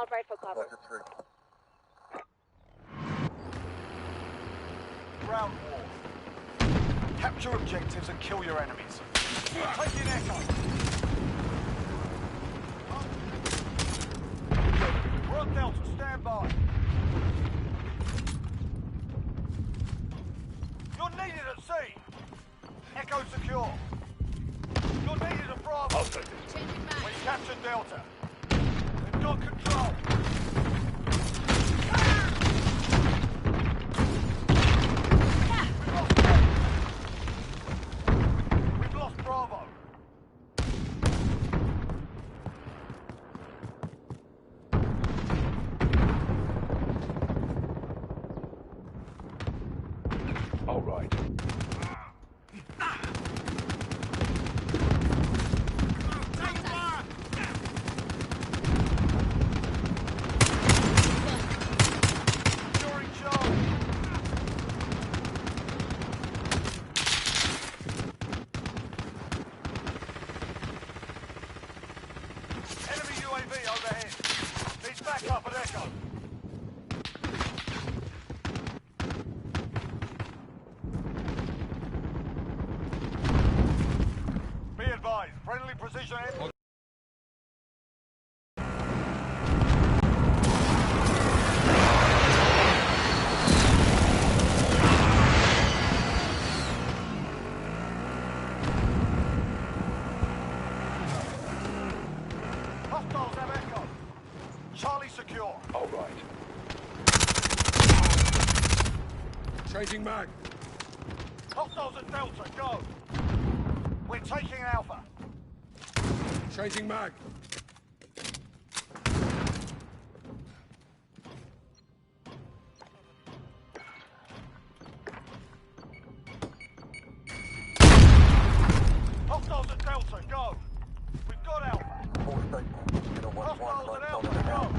Fall right for cover. Ground war. Capture objectives and kill your enemies. Taking Echo. We're on Delta, stand by. You're needed at sea. Echo secure. You're needed at Bravo. We captured Delta. We've got control. We've lost Bravo. All right. Friendly precision air. Hostiles have Echo. Charlie secure. All right. Changing mag. Hostiles at Delta, go. We're taking Alpha. Changing mag. Hostiles at Delta, go. We've got Alpha. Hostiles at Alpha, go.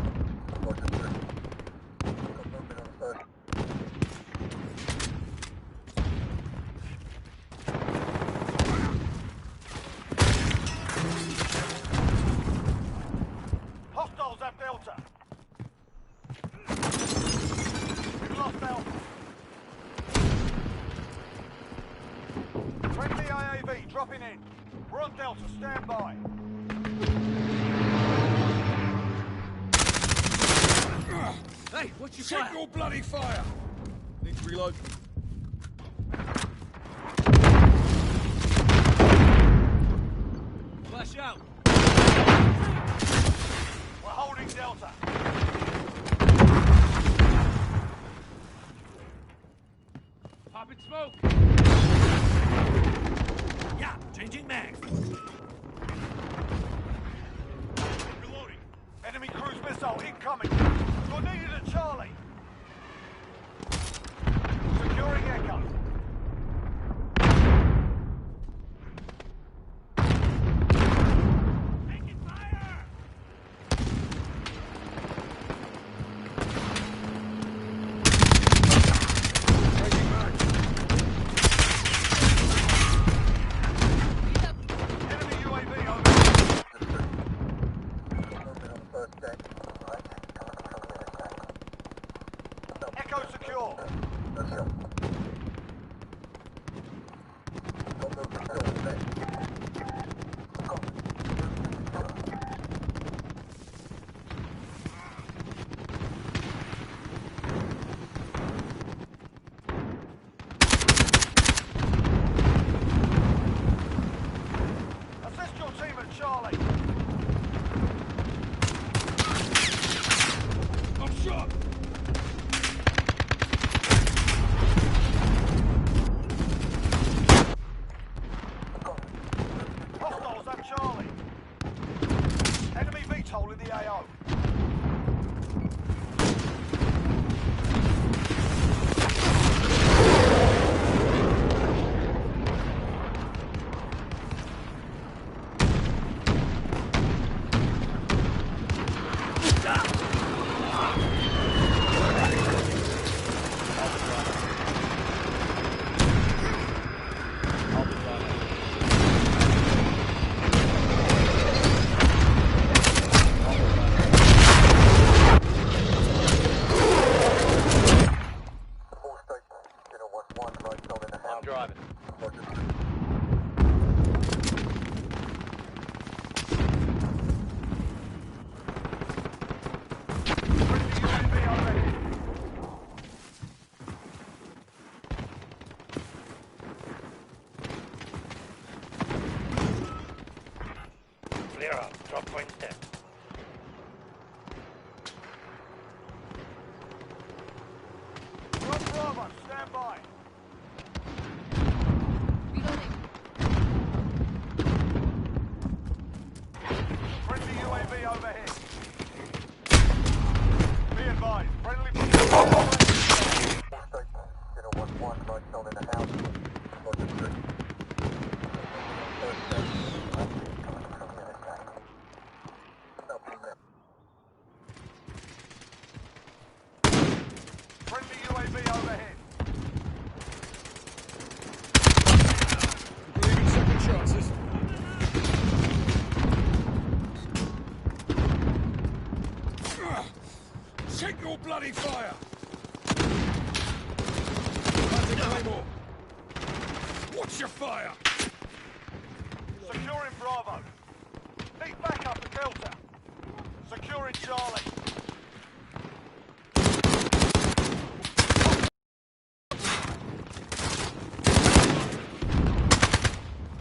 Hostiles at Delta. We've lost Alpha. Friendly IAV dropping in. We're on Delta, stand by. Hey, what's your Check fire? your bloody fire! Need to reload. Flash out. We're holding Delta. Popping smoke. Yeah, changing mags. Reloading. Enemy cruise missile incoming. You're needed at Charlie. Securing Echo. Taking fire! Changing mag. Enemy UAV over. driving. Clear up. Drop point set. Rob Bravo, stand by. Reloading. Friendly UAV overhead. Be advised, friendly... Friendly UAV overhead. Believe in second chances. Check your bloody fire! Planting Claymore. Watch your fire! Securing Bravo. Need backup at Delta. Securing Charlie.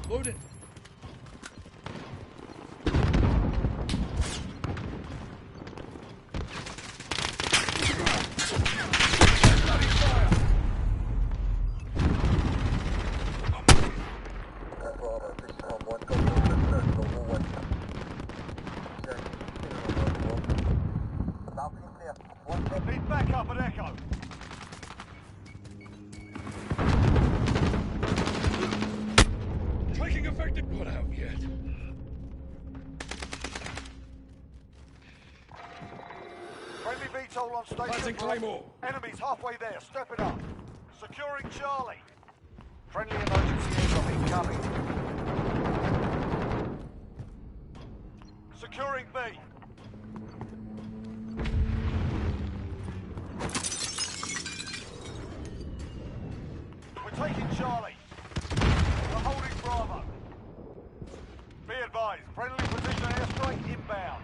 Loading. Bloody fire! Need backup at Echo. Taking effective. Not out yet. Friendly VTOL on station. Planting Claymore. Enemies halfway there. Step it up. Securing Charlie. Friendly emergency airdrop incoming. Securing B. We're taking Charlie. We're holding Bravo. Be advised, friendly precision airstrike inbound.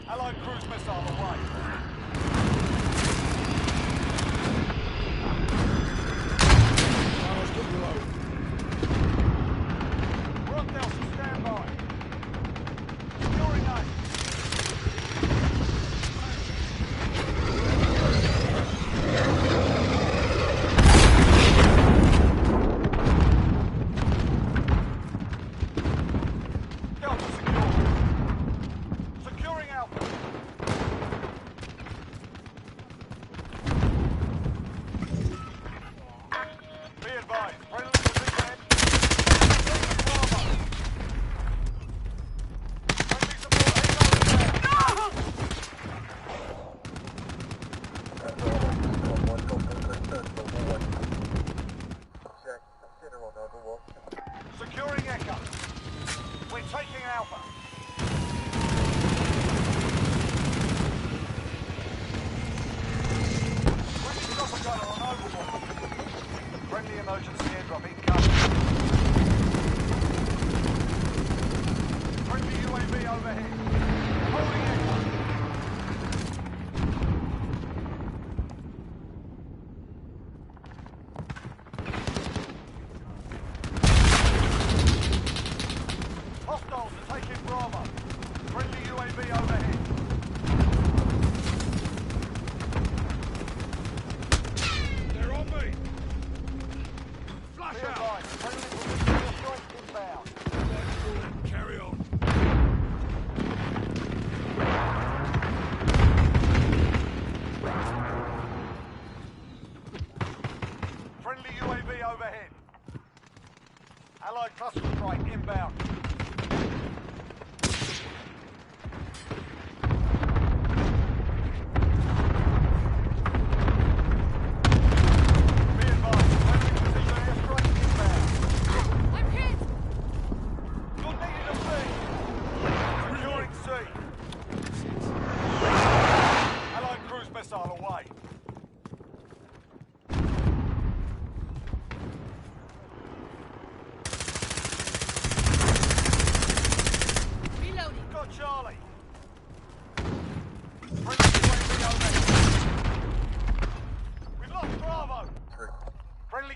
Allied cruise missile away. Fire's getting low. We're on Delta, stand by. Securing A. Delta secure. Securing Alpha. Be advised, friendly position. Bravo. Friendly support Securing Echo. We're taking Alpha. Friendly chopper gunner on Overwatch. Friendly emergency airdrop incoming. Friendly UAV overhead. Holding Echo. Hostiles are taking Bravo. Friendly UAV overhead. They're on me. Be Flash out. advised, friendly precision airstrike inbound. Carry on. Friendly UAV overhead. Allied cluster strike inbound. Be advised, friendly precision airstrike inbound. I'm hit! You're needed at B. Securing C.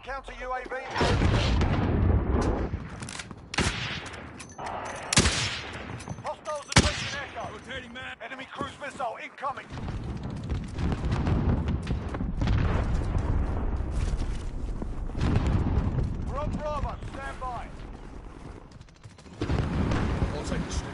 counter UAV active. Hostiles are taking Echo. Rotating man. Enemy cruise missile incoming. We're on Bravo. Stand by. I'll take the stick.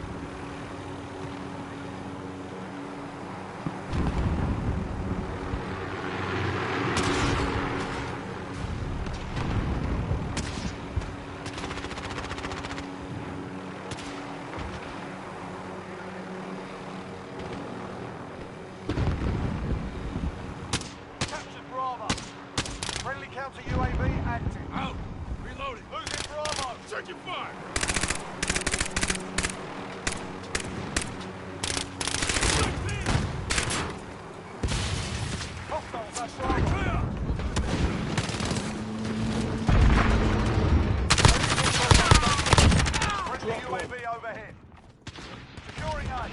Captured Bravo. Friendly counter UAV active. Out. Reloading. Losing Bravo. Taking fire. Hostiles at Bravo. Clear. Friendly UAV overhead. Securing A.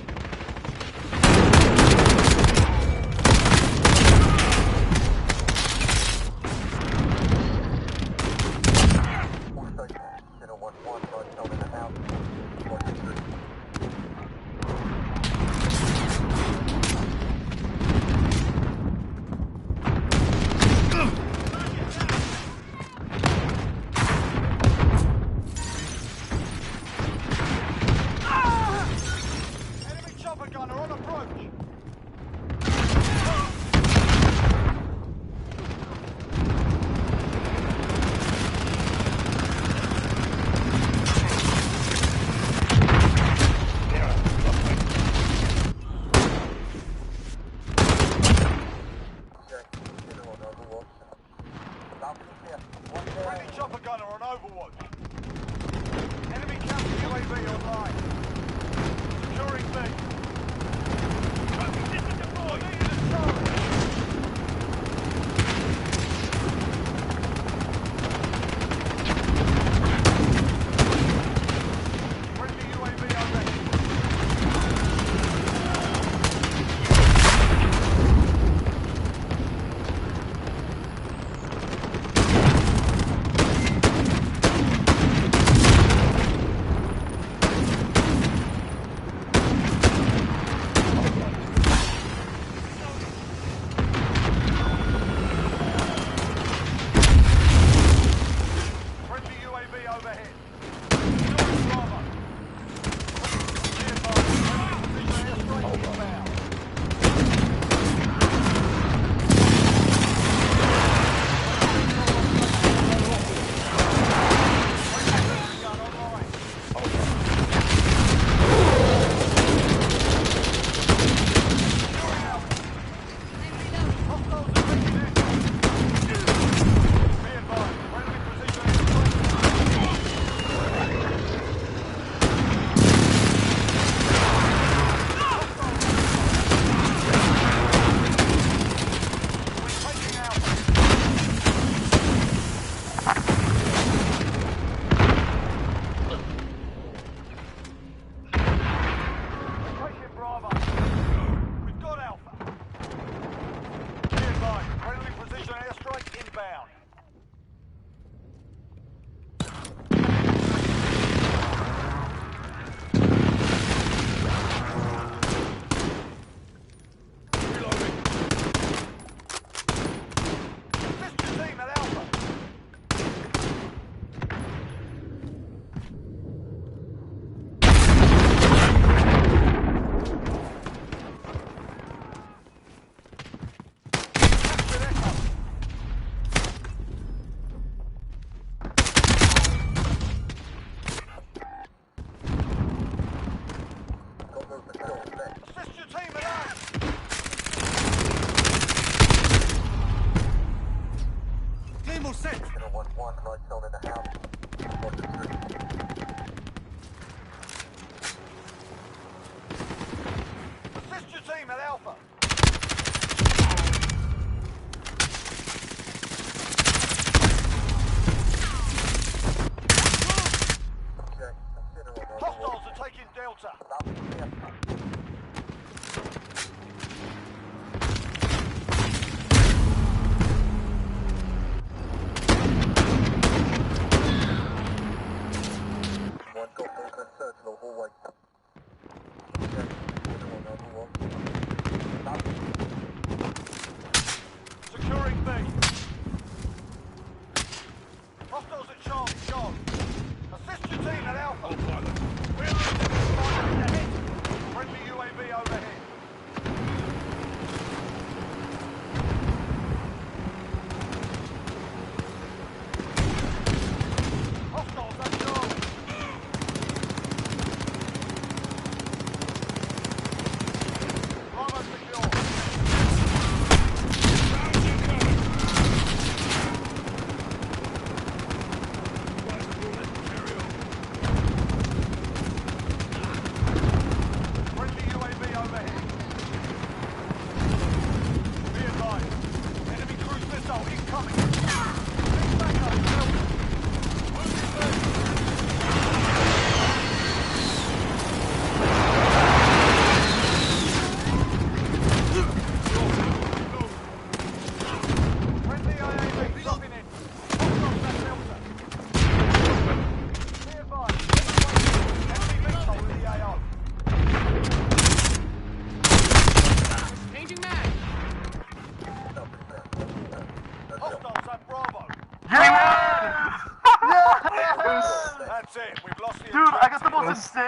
Zero 1 1,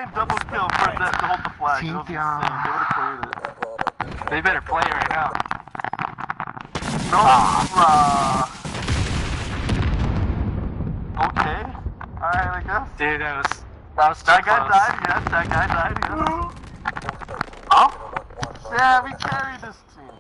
insane double kill for that to hold the flag. It was insane. They would have played it. They better play right now. No. Okay. Alright, I guess. Dude, that was too That guy close. died, yes. That guy died, yes. Oh? Yeah, we carried this team.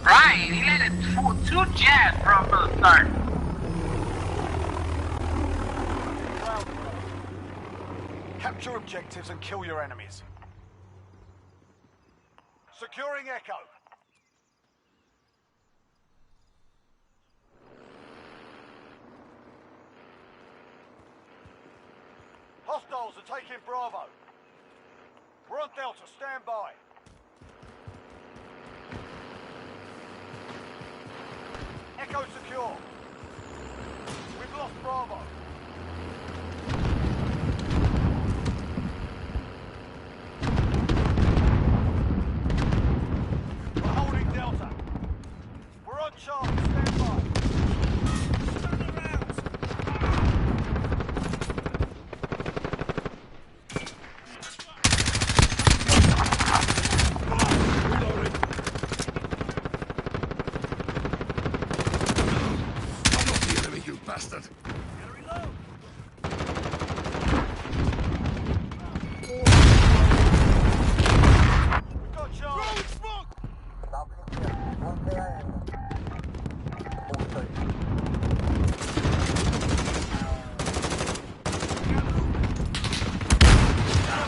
Right, he landed two jabs from the start. Capture objectives and kill your enemies. Securing Echo. Hostiles are taking Bravo. We're on Delta, stand by. Echo secure. We've lost Bravo. We're holding Delta. We're on Charlie, stand by. Turn around. Bastard! We've got Charlie.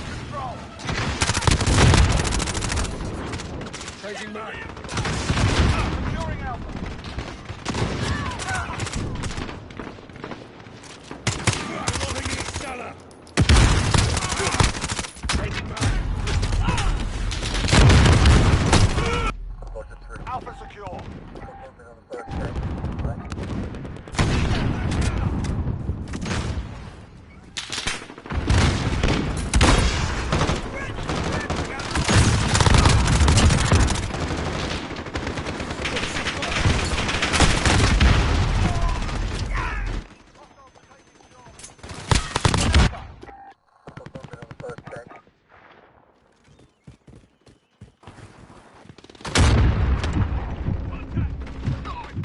Control. Taking mine! Securing Alpha. Reloading each cellar! Taking mine! Alpha secure.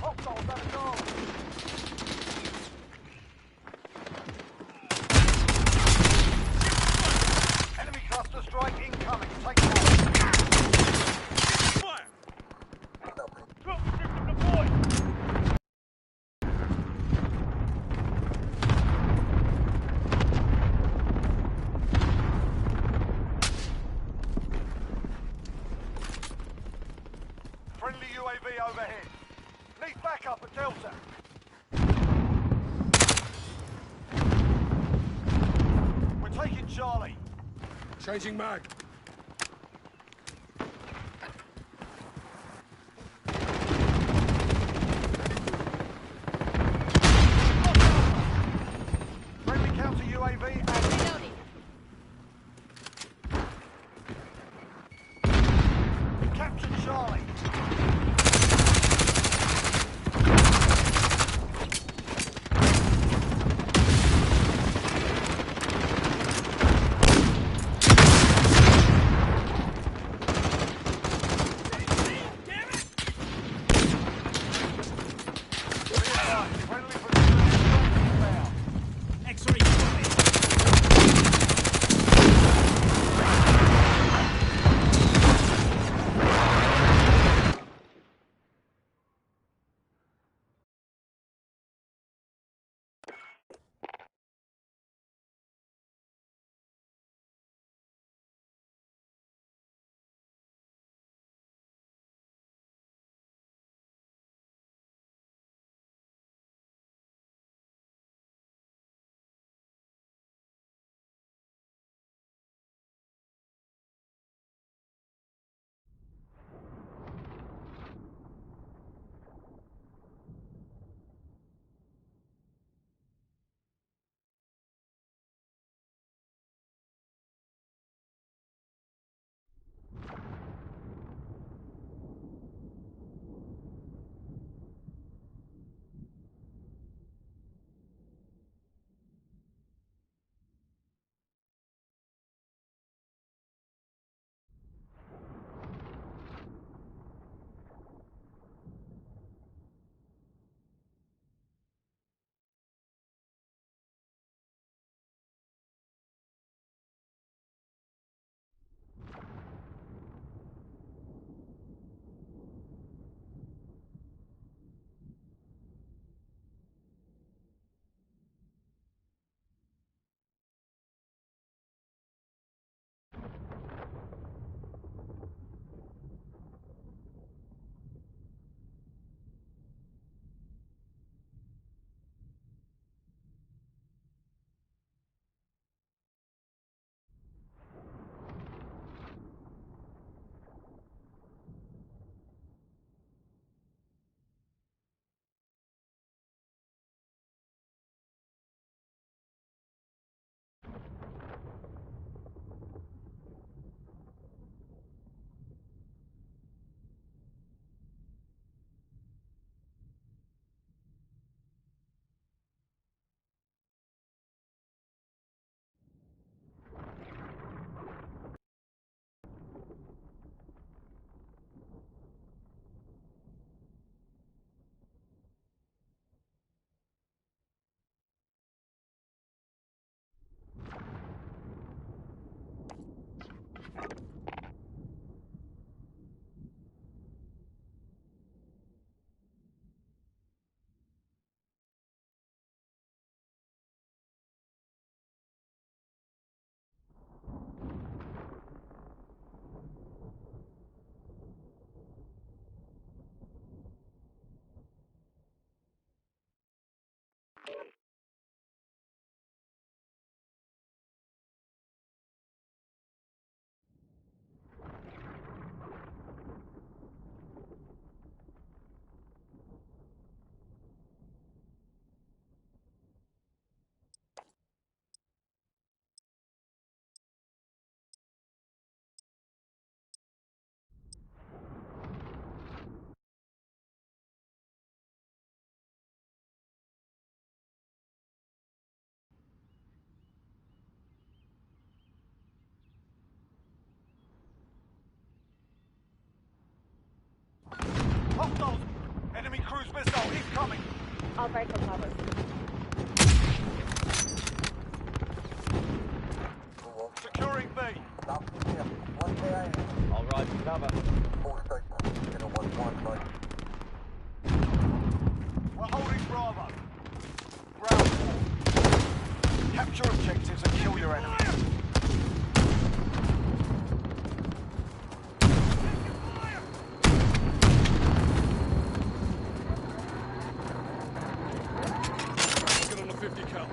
Hostiles at a goal. Enemy cluster strike incoming. Take it out. Fire! Drop system deployed. Friendly UAV overhead. Need backup at Delta. We're taking Charlie. Changing mag. Friendly counter UAV active. Reloading. Captain Charlie. Friendly precision inbound. X-ray coming. Hostiles! Enemy cruise missile incoming! I'll break for cover. Securing B. I'll ride for cover. We're holding Bravo. Ground war. Capture objectives and kill your enemy. Get on the 50 cal.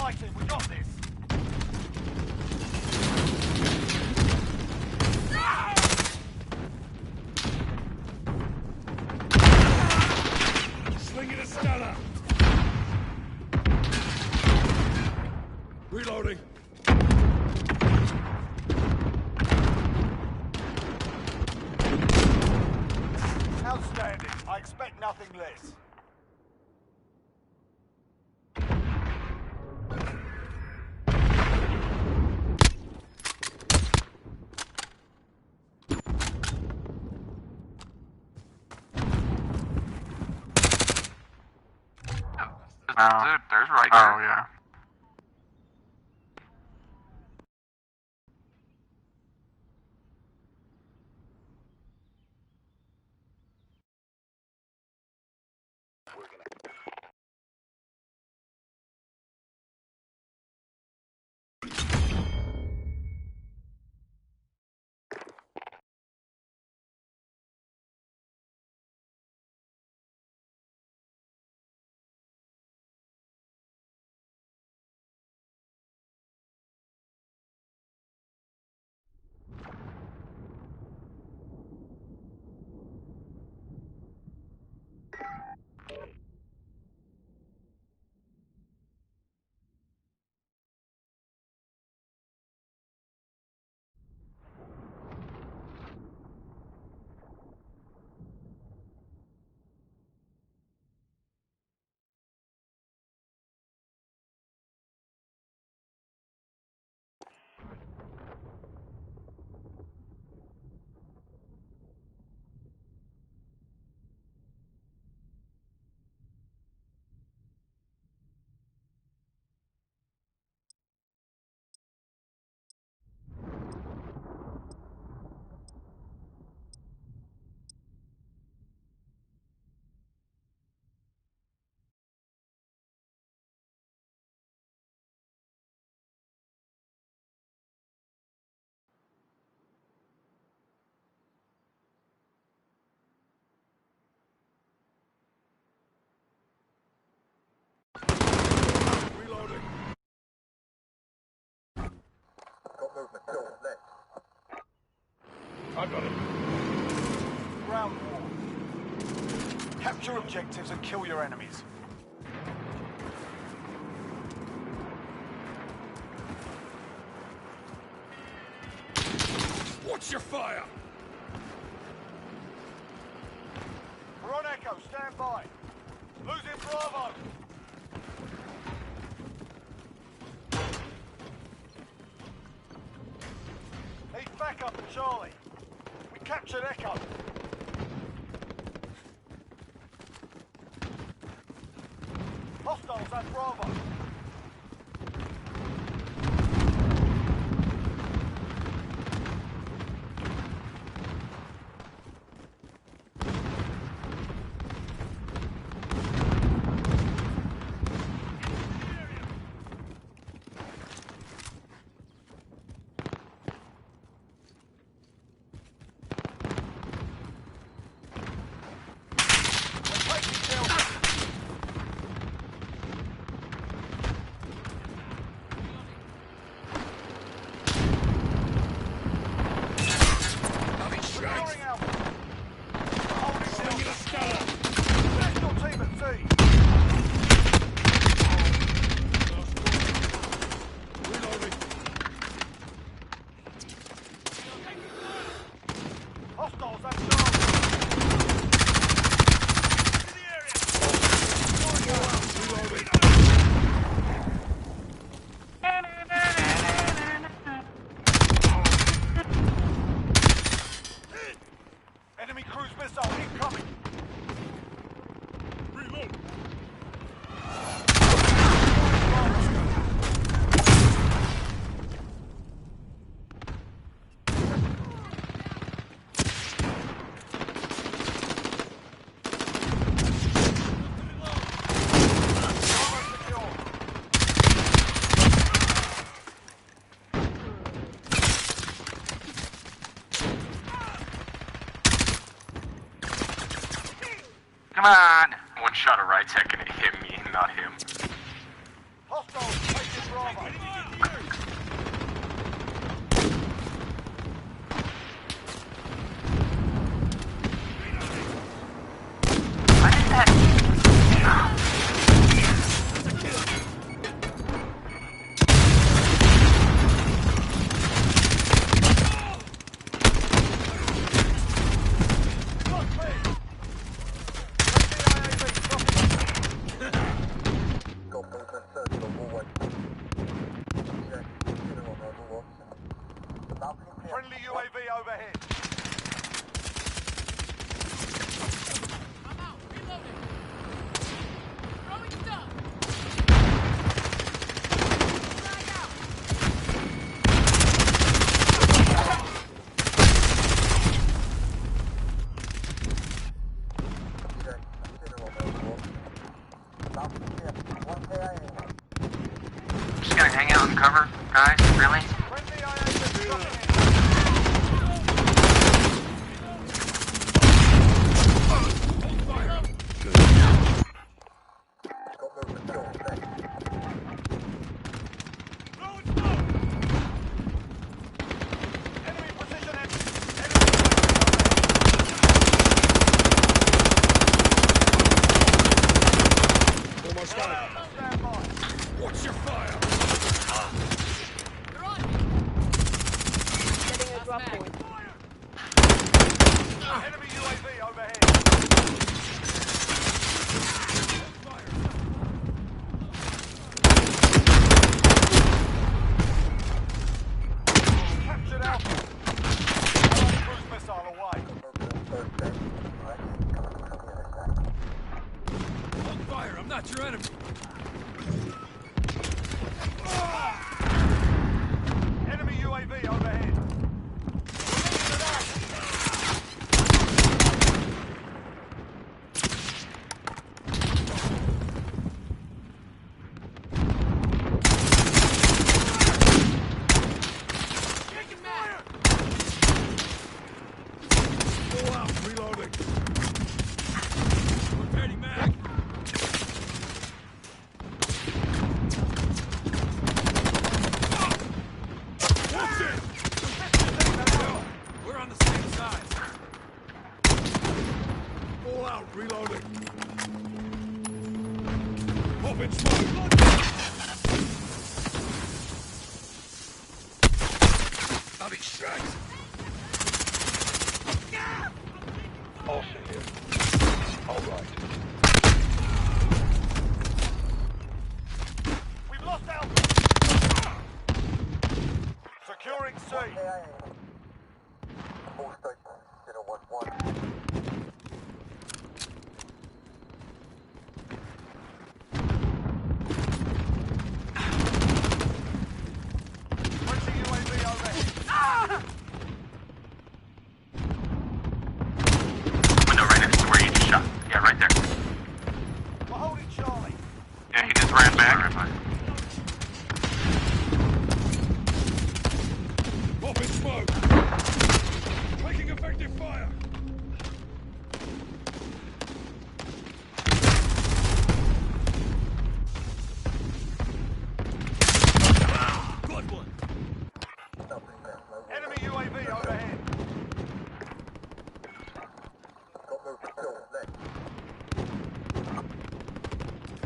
Exciting, we got this. Slinging a stunner. Reloading. Outstanding. I expect nothing less. Dude, there's right there. Oh, yeah. Reloading. I got it. Ground war. Capture objectives and kill your enemies. Watch your fire. We're on Echo, stand by. Losing Bravo. Need backup at Charlie. We captured Echo. Hostiles at Bravo. Enemy cruise missile incoming. Reload. Come on! One shot of right tech and it hit me, not him. Hostiles taking Taking Bravo. What is that? Friendly UAV overhead. I'm out. Reloading. Throwing stuff. Frag out. Just gonna hang out and cover, guys? Really? Friendly UAV dropping in. Enemy precision Almost done. stand by. Watch your fire. They're on me. Getting a drop Mag. point. Enemy UAV overhead. Captured Alpha. Allied cruise missile away. On fire. I'm not your enemy. Enemy UAV overhead. Taking mag. Pull out. Reloading. Rotating mag. Watch it. We're on the same side. Pull out. Reloading. Open smoke. I'll be strikes. All clear. All right. We've lost Alpha. Securing C. Friendly UAV overhead. Window right next to where you just shot. Yeah, right there. We're holding Charlie. Yeah, he just ran back. Open smoke. Taking effective fire. Good one. Enemy UAV overhead.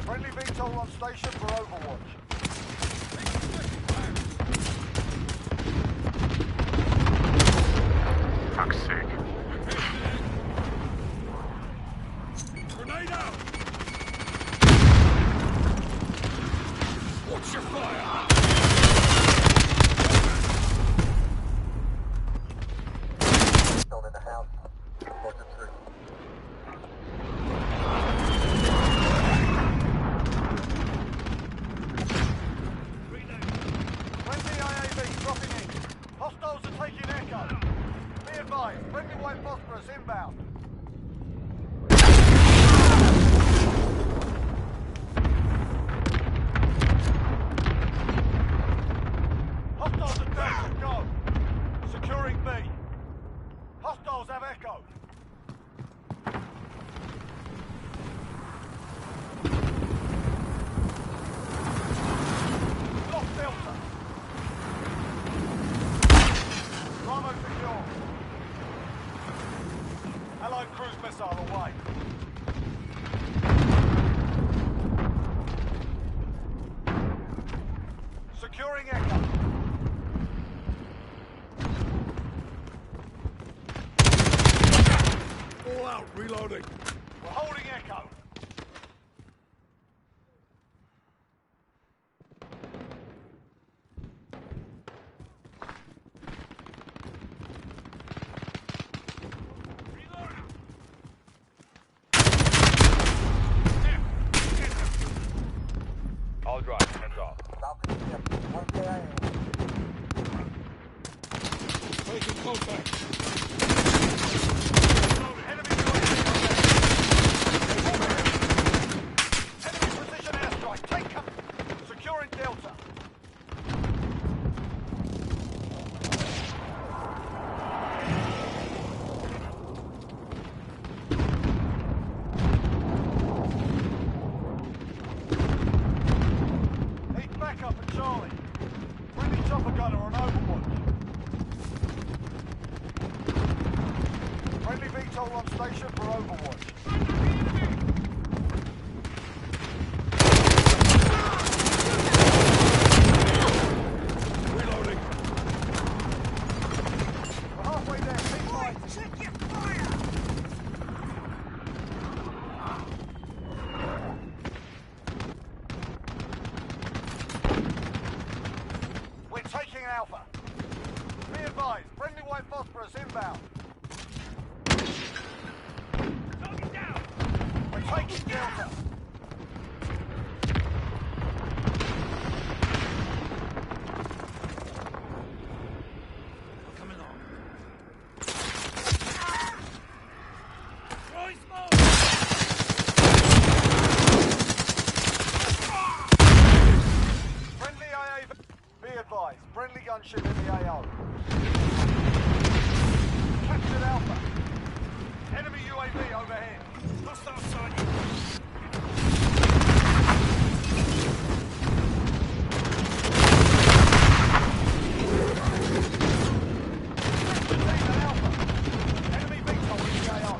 Friendly VTOL on station for Overwatch. Fuck's sake. Grenade out. Watch your fire. Friendly IAV dropping in. Hostiles are taking Echo. Be advised, friendly white phosphorus inbound. Solid right, hands off. Taking contact. Enemy precision airstrike. Take cover. Securing Delta. Need backup at Charlie. Friendly chopper gunner on Overwatch. Friendly VTOL on station for Overwatch. Reloading. We're halfway there. Keep fighting. We're taking Alpha. Be advised, friendly white phosphorus inbound. We're taking Delta. Coming on. Throwing smoke. Friendly AA. Be advised, friendly gunship in the AO. Captured Alpha. Enemy UAV overhead. Hostile sight. Taking Alpha. Enemy VTOL in the AO.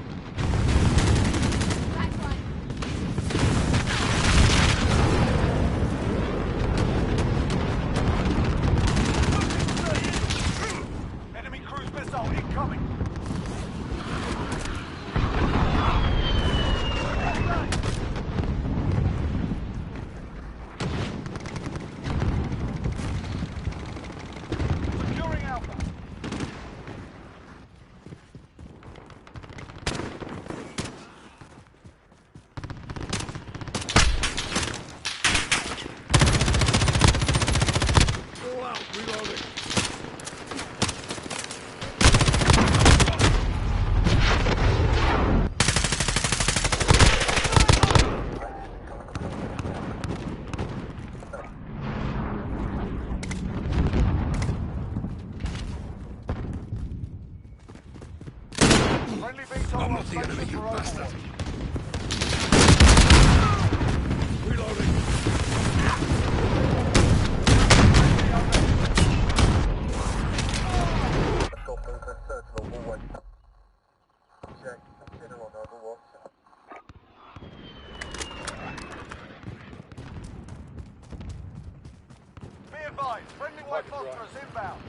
Enemy cruise missile incoming. Securing Alpha. All out. Reloading. Friendly VTOL I'm on not the station enemy, you for bastard. Overwatch. Reloading. Be advised, friendly white phosphorus inbound.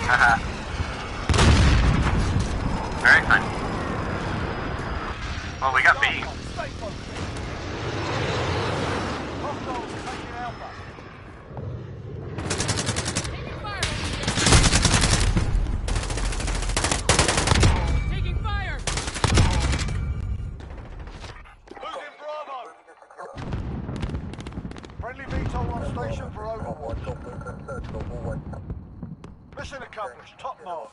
Haha. Very fun. Well, we got B. Stay focused. Hostiles taking Alpha. Taking fire! Taking fire! Losing Bravo. Friendly VTOL on station for overwatch. Mission accomplished. Top marks.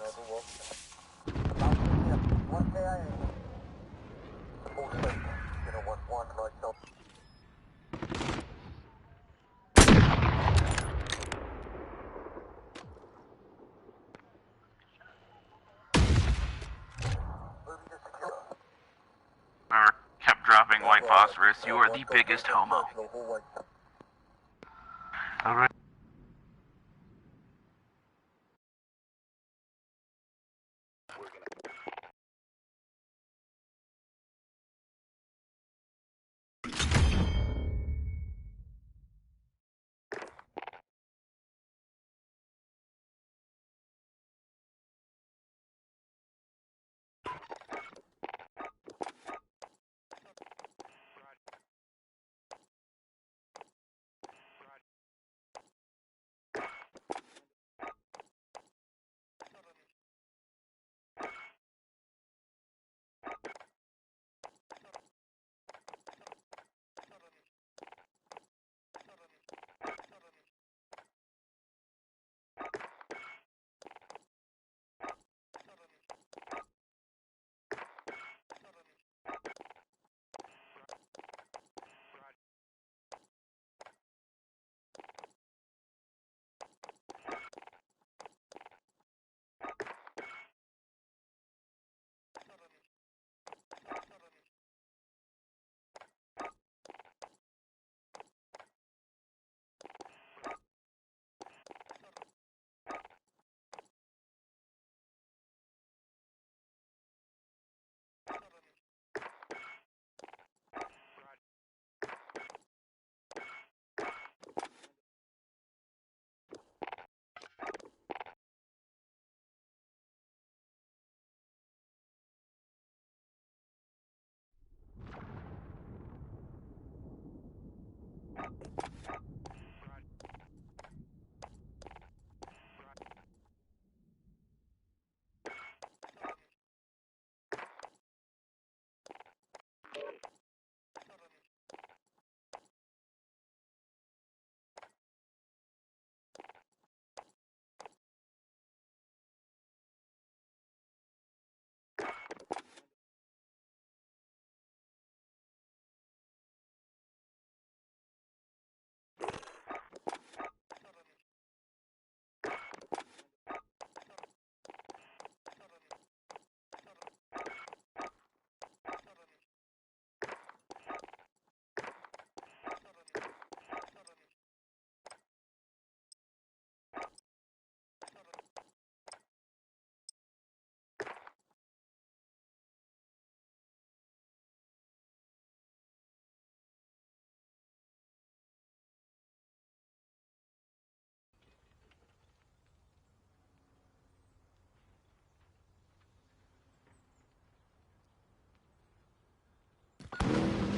Kept dropping white phosphorus. You are the biggest homo. Alright.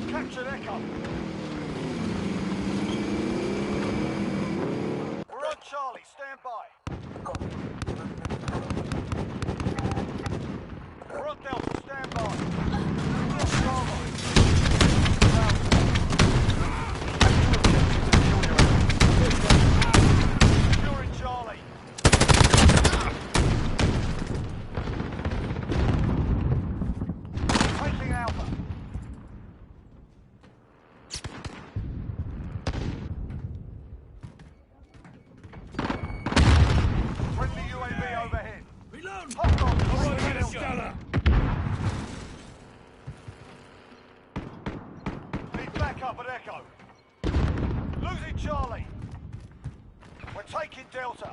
Captured Echo. We're on Charlie. Stand by. We're on Delta. Stand by. We're on Bravo. Securing Charlie. Taking Alpha. Friendly UAV overhead. Reload! Hostile. I want to taking get a Delta. Ssdd. Need backup at Echo. Losing Charlie. We're taking Delta.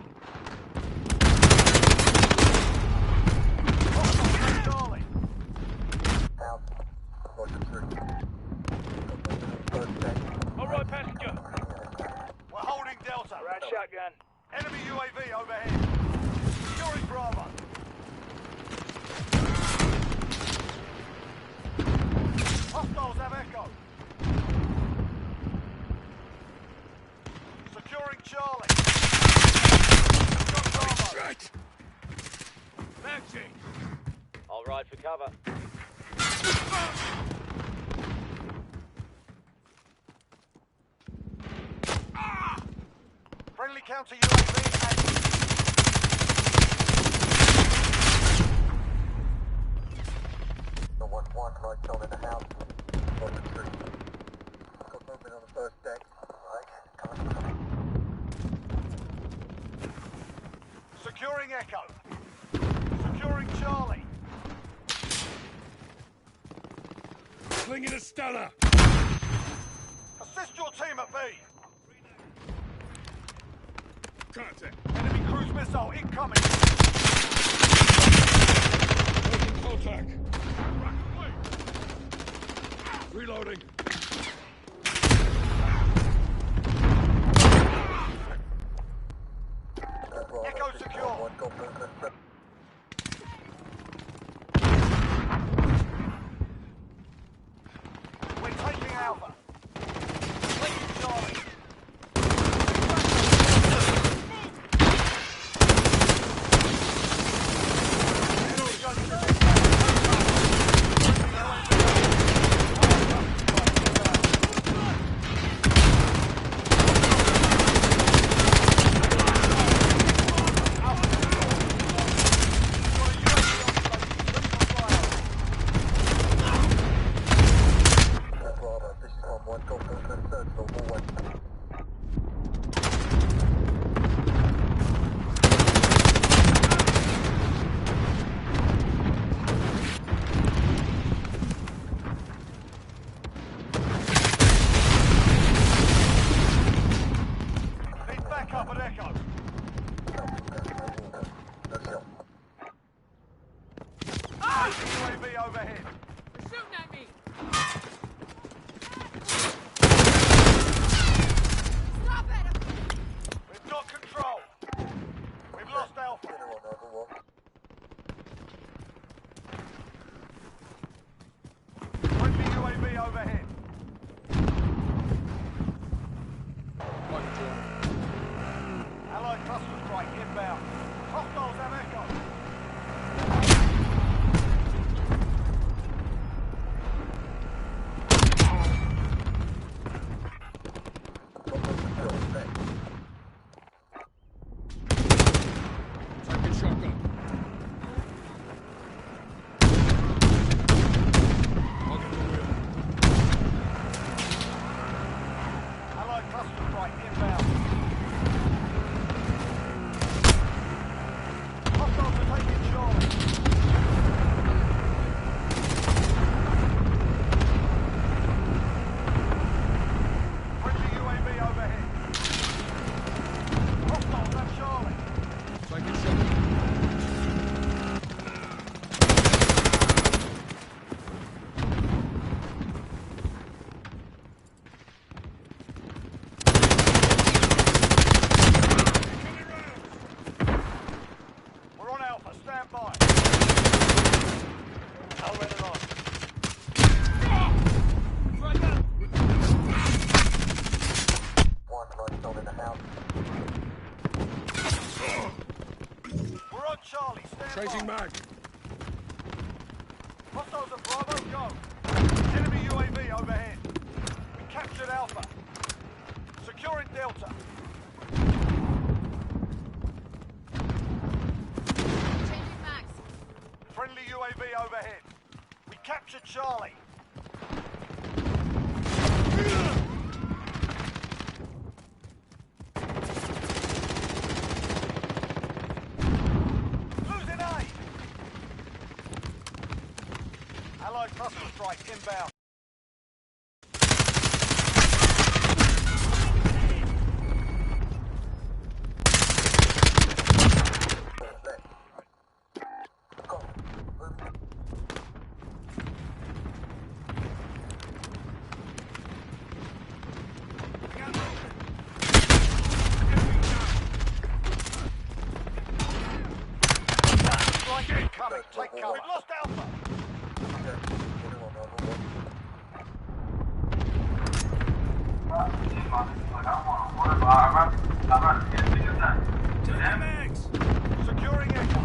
Hostile take Charlie. All right, passenger. We're holding Delta. Right shotgun. Enemy UAV overhead. Securing Ride for cover. Friendly counter UAV active. Someone one lights on in the house. On the tree. Got movement on the first deck. Right, coming. Securing Echo. Securing Charlie. Slinging a stunner. Assist your team at B. Contact. Enemy cruise missile incoming. Making contact. Reloading. Echo secure. One got movement. We're taking Alpha. Taking Charlie. This is on one got movement. Third floor hallway. Need backup at Echo. UAV overhead. They're shooting at me! Stop it! We've got control. We've lost Alpha. Friendly UAV overhead. Allied cluster strike inbound. Hostiles have Echo. Taking shotgun. Hugging the wheel. Allied cluster strike inbound. Hostiles are taking Charlie. Friendly UAV overhead. Hostiles have Charlie. Taking shotgun. We're on Alpha. Stand by. I'll let it on. One lights on in the house. We're on Charlie. Stand Changing by. mag. Hostiles at Bravo. Go. Enemy UAV overhead. We captured Alpha. Securing Delta. Changing max. Friendly UAV overhead. We captured Charlie. Losing A. Allied cluster strike inbound. Strike incoming. Take cover. We've lost Alpha. Securing Echo.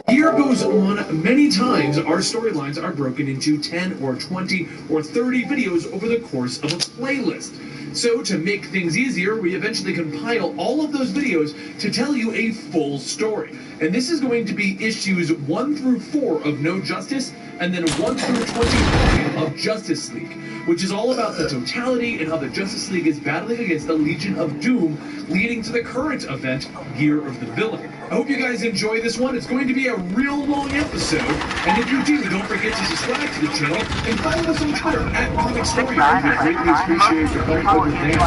Here goes on many times our storylines are broken into 10 or 20 or 30 videos over the course of a playlist. So to make things easier, we eventually compile all of those videos to tell you a full story. And this is going to be issues 1 through 4 of No Justice, and then 1 through 25 of Justice League, which is all about the totality and how the Justice League is battling against the Legion of Doom, leading to the current event, Year of the Villain. I hope you guys enjoy this one. It's going to be a real long episode, and if you do, don't forget to subscribe to the channel and follow us on Twitter at Comic Story. We greatly appreciate your help over there.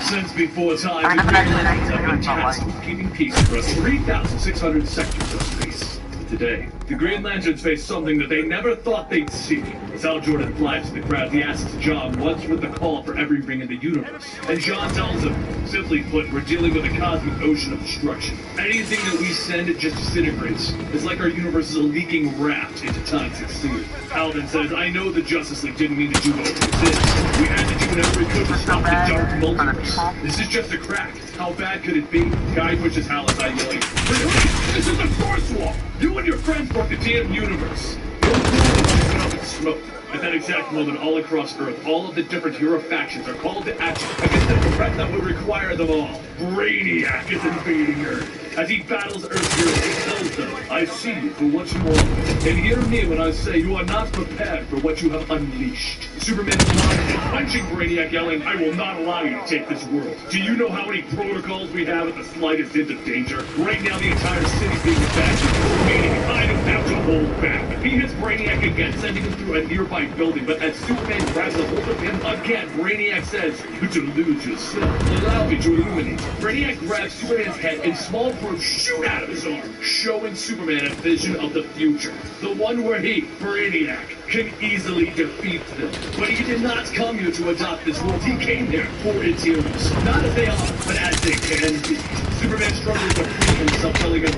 Since before time, the Green Lanterns have been tasked with keeping peace across 3,600 sectors of space. Today, the Green Lanterns face something that they never thought they'd see. As Hal Jordan flies to the crowd, he asks John what's with the call for every ring in the universe. And John tells him, simply put, we're dealing with a cosmic ocean of destruction. Anything that we send, it just disintegrates. It's like our universe is a leaking raft into toxic sea. Hal then says, I know the Justice League didn't mean to do what it did. We had to do whatever we could to stop the dark multiverse. This is just a crack. How bad could it be? Guy pushes Hal aside, yelling, really? This is a force wall! You and your friends broke the damn universe. Up in smoke. At that exact moment, all across Earth, all of the different hero factions are called to action against a threat that would require them all. Brainiac is invading Earth. As he battles Earth heroes, he tells them, I see you for what you are. And hear me when I say you are not prepared for what you have unleashed. Superman flies in, punching Brainiac, yelling, I will not allow you to take this world. Do you know how many protocols we have at the slightest hint of danger? Right now, the entire city's being evacuated, meaning I don't have to hold back. He hits Brainiac again, sending him through a nearby building, but as Superman grabs a hold of him again, Brainiac says, you delude yourself. Allow me to illuminate. Brainiac grabs Superman's head and small probes shoot out of his arm, showing Superman a vision of the future. The one where he, Brainiac, can easily defeat them. But he did not come here to adopt this world. He came here for its heroes. Not as they are, but as they can be. Superman struggles to free himself, telling him,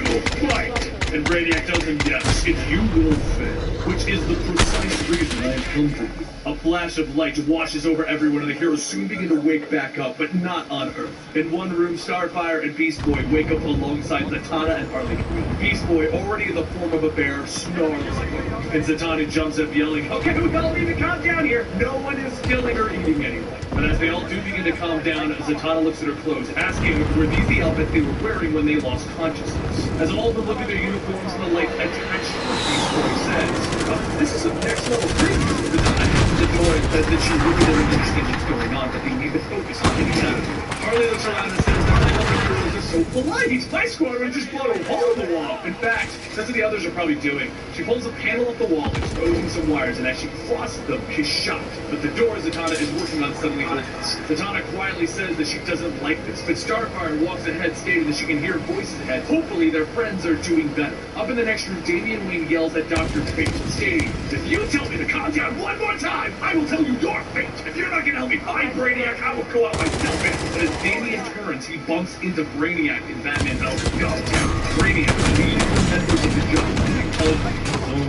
we'll fight. And Brainiac tells him, yes, if you will fail, which is the precise reason I have come for you. A flash of light washes over everyone, and the heroes soon begin to wake back up, but not on Earth. In one room, Starfire and Beast Boy wake up alongside Zatanna and Harley Quinn. Beast Boy, already in the form of a bear, snarls at them. And Zatanna jumps up yelling, okay, we all need to calm down here. No one is killing or eating anyone. But as they all do begin to calm down, Zatanna looks at her clothes, asking were these the outfits they were wearing when they lost consciousness. As all of them look at their uniforms and the light attached to them, Beast Boy says, this is a next level preview. Zatanna opens the door and says that she really doesn't understand what's going on, but they need to focus on getting out of here. Harley looks around and says, all the other heroes are so polite. My squadron just blew a hole in the wall. In fact, that's what the others are probably doing. She pulls a panel off the wall, exposing some wires, and as she crosses them, she's shocked. But the door Zatanna is working on suddenly opens. Zatanna quietly says that she doesn't like this, but Starfire walks ahead, stating that she can hear voices ahead. Hopefully their friends are doing better. Up in the next room, Damian Wayne yells at Dr. Fate, stating, if you tell me to calm down one more time, I will tell you your fate. If you're not gonna help me find Brainiac, I will go out myself. And as Damian turns, he bumps into Brainiac in Batman's outfit. Goddamn, Brainiac leads the members of the Justice League. Tells me,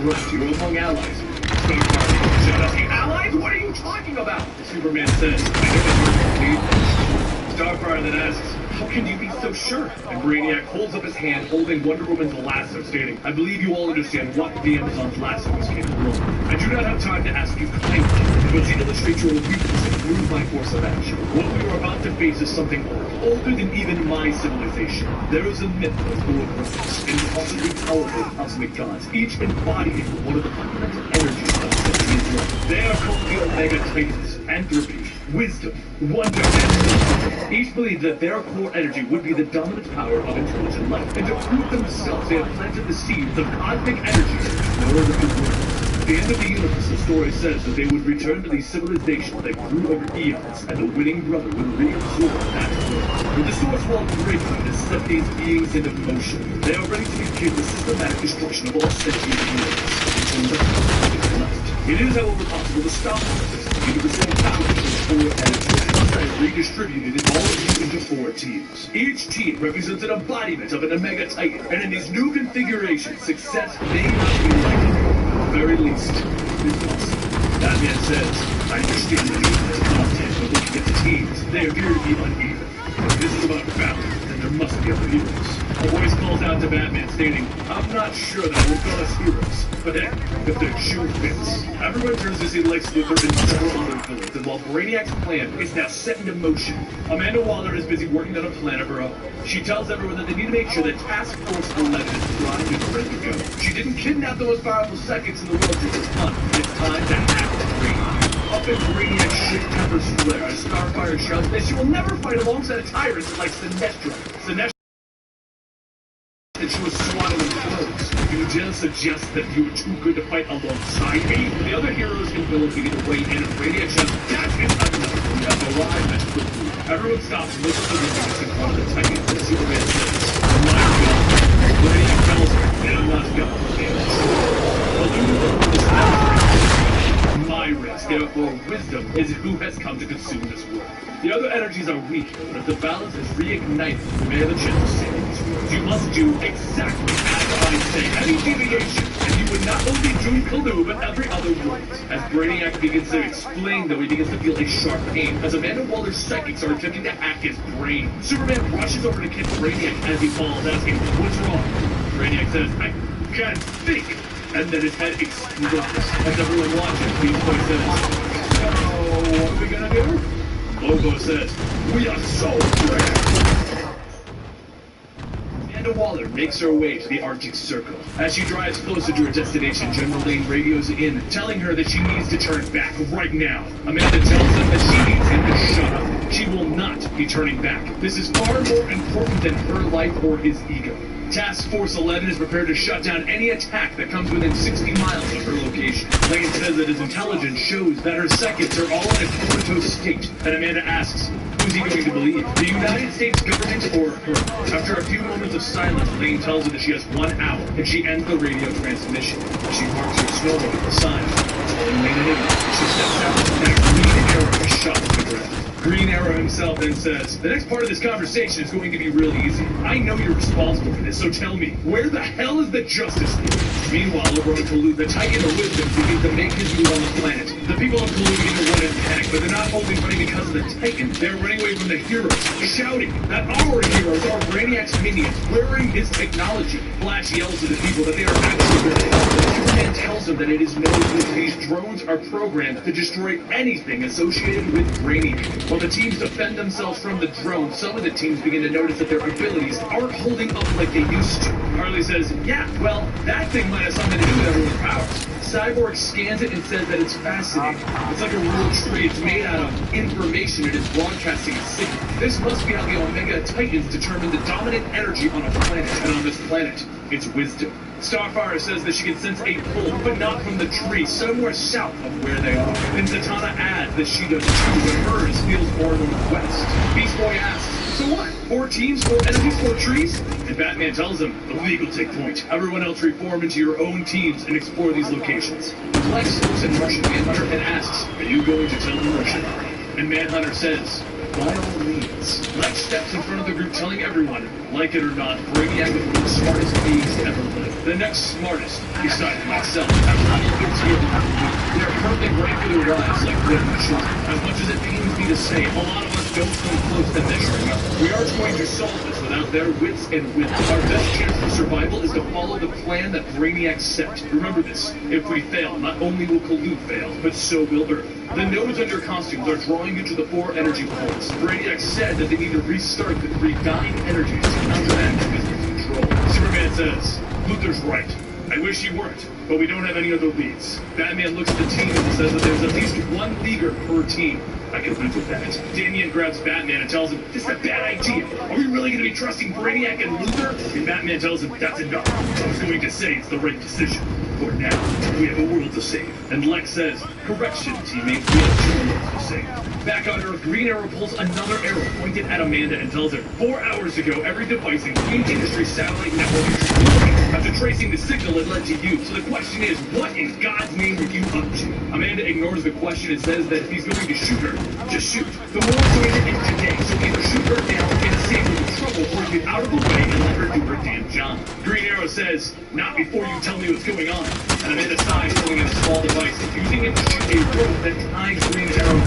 alright, you're among allies. Starfire shout out, hey, allies? What are you talking about? Superman says, I know that you're complete. Starfire then asks, how can you be so sure? And Brainiac holds up his hand, holding Wonder Woman's lasso, stating, I believe you all understand what the Amazon's lasso is capable of. I do not have time to ask you kindly, but to illustrate your weakness and prove my course of action. What we are about to face is something older than even my civilization. There is a myth of four brothers, impossibly powerful cosmic gods, each embodying one of the fundamental energies of sentient life. They are called the Omega Titans, entropy, wisdom, wonder, and wisdom. Each believe that their core energy would be the dominant power of intelligent life, and to prove themselves, they have planted the seeds of cosmic energy to explore the new world. At the end of the universe, the story says that they would return to these civilizations that grew over eons, and the winning brother would reabsorb that world. With the source wall breaking to set these beings into motion, they are ready to begin the systematic destruction of all sentient beings. And nothing is left. It is, however, possible to stop this due to the same power to restore energy, and redistributed all of you into 4 teams. Each team represents an embodiment of an Omega Titan, and in these new configurations, success may not be likely. At the very least, it is possible. Batman says, I understand that you have content, but looking at the teams, they appear to be uneven. If this is about balance, then there must be other heroes. A voice calls out to Batman stating, I'm not sure that we'll call us heroes, but hey, if their shoe fits. Everyone turns to see Lex Luthor and several other villains, and while Brainiac's plan is now set into motion, Amanda Waller is busy working on a plan of her own. She tells everyone that they need to make sure that Task Force 11 is primed and ready to go. She didn't kidnap the most powerful psychics in the world just for fun. It's time to act Brainiac. Up in Brainiac's shit tempers flare as Starfire shouts that she will never fight alongside a tyrant like Sinestro. Sinestro that she was swatted in clothes. You just suggest that you are too good to fight alongside me? The other heroes and villains begin to weigh in and Brainiac shouts, that is enough! We have arrived at the food. Everyone stops and looks at the windows in front of the Titans and Superman says, my God. Brainiac tells her, they're not God. My risk, therefore wisdom, is who has come to consume this world. The other energies are weak, but if the balance is reignited, we may have a chance of saving this world. You must do exactly as I say. Any deviation, and you would not only doom Kalu, but every other one. As Brainiac begins to explain, though, he begins to feel a sharp pain, as Amanda Waller's psychics are attempting to hack his brain. Superman rushes over to kick Brainiac as he falls, asking, what's wrong? Brainiac says, I can't think. And then his head explodes. As everyone watches, Beast Boy says, so, what are we gonna do? Lobo says, we are so brave! Amanda Waller makes her way to the Arctic Circle. As she drives closer to her destination, General Lane radios in, telling her that she needs to turn back right now. Amanda tells him that she needs him to shut up. She will not be turning back. This is far more important than her life or his ego. Task Force 11 is prepared to shut down any attack that comes within 60 miles of her location. Lane says that his intelligence shows that her psychics are all in a comatose state, and Amanda asks, who's he going to believe? The United States government or her? After a few moments of silence, Lane tells her that she has 1 hour, and she ends the radio transmission. She marks her snowball with a sign. Telling Lane anything. She steps out, and a green arrow is shot to the ground. Green Arrow himself then says, the next part of this conversation is going to be real easy. I know you're responsible for this, so tell me, where the hell is the Justice League? Meanwhile, over on Kalu, the Titan of Wisdom begins to make his move on the planet. The people of Kalu begin to run in panic, but they're not only running because of the Titan, they're running away from the heroes, shouting that our heroes are Brainiac's minions, wearing his technology. Flash yells to the people that they are actually ready. Superman tells them that it is known that these drones are programmed to destroy anything associated with Brainiac. While the teams defend themselves from the drone, some of the teams begin to notice that their abilities aren't holding up like they used to. Harley says, yeah, well, that thing might have something to do with everyone's powers. Cyborg scans it and says that it's fascinating. It's like a real tree. It's made out of information and is broadcasting a signal. This must be how the Omega Titans determine the dominant energy on a planet. And on this planet, it's wisdom. Starfire says that she can sense a pull, but not from the tree, somewhere south of where they are. Then Zatanna adds that she does too, but hers feels more northwest. Beast Boy asks, so what? 4 teams, 4 enemies, 4 trees? And Batman tells him, the league will take point. Everyone else reform into your own teams and explore these locations. Lex looks at Martian Manhunter and asks, are you going to tell the Martian? And Manhunter says, by all means. Lex steps in front of the group telling everyone, like it or not, Brainiac is one of the smartest beings to ever live. The next smartest, besides myself, after 15 years. They're currently running for their lives like little children. As much as it pains me to say, a lot of us don't come close to measuring up. We aren't going to solve this without their wits and wit. Our best chance for survival is to follow the plan that Brainiac set. Remember this, if we fail, not only will Kalu fail, but so will Earth. The nodes on your costumes are drawing you to the 4 energy points. Brainiac said that they need to restart the 3 dying energies to counteract his control. Superman says, Luthor's right. I wish he weren't, but we don't have any other leads. Batman looks at the team and says that there's at least 1 leaguer per team. I can live with that. Damian grabs Batman and tells him, this is a bad idea. Are we really going to be trusting Brainiac and Luthor? And Batman tells him, that's enough. I was going to say it's the right decision. For now, we have a world to save. And Lex says, correction, teammate, we have 2 worlds to save. Back on Earth, Green Arrow pulls another arrow pointed at Amanda and tells her, 4 hours ago, every device in Queen Industries satellite network exploded after tracing the signal it led to you. So the question is, what in God's name were you up to? Amanda ignores the question and says that if he's going to shoot her, just shoot. The world's going to end today, so either shoot her down and save her the trouble, or get out of the way and let her do her damn job. Green Arrow says, not before you tell me what's going on. And Amanda sighs, pulling out a small device, using it to shoot a rope that ties Green Arrow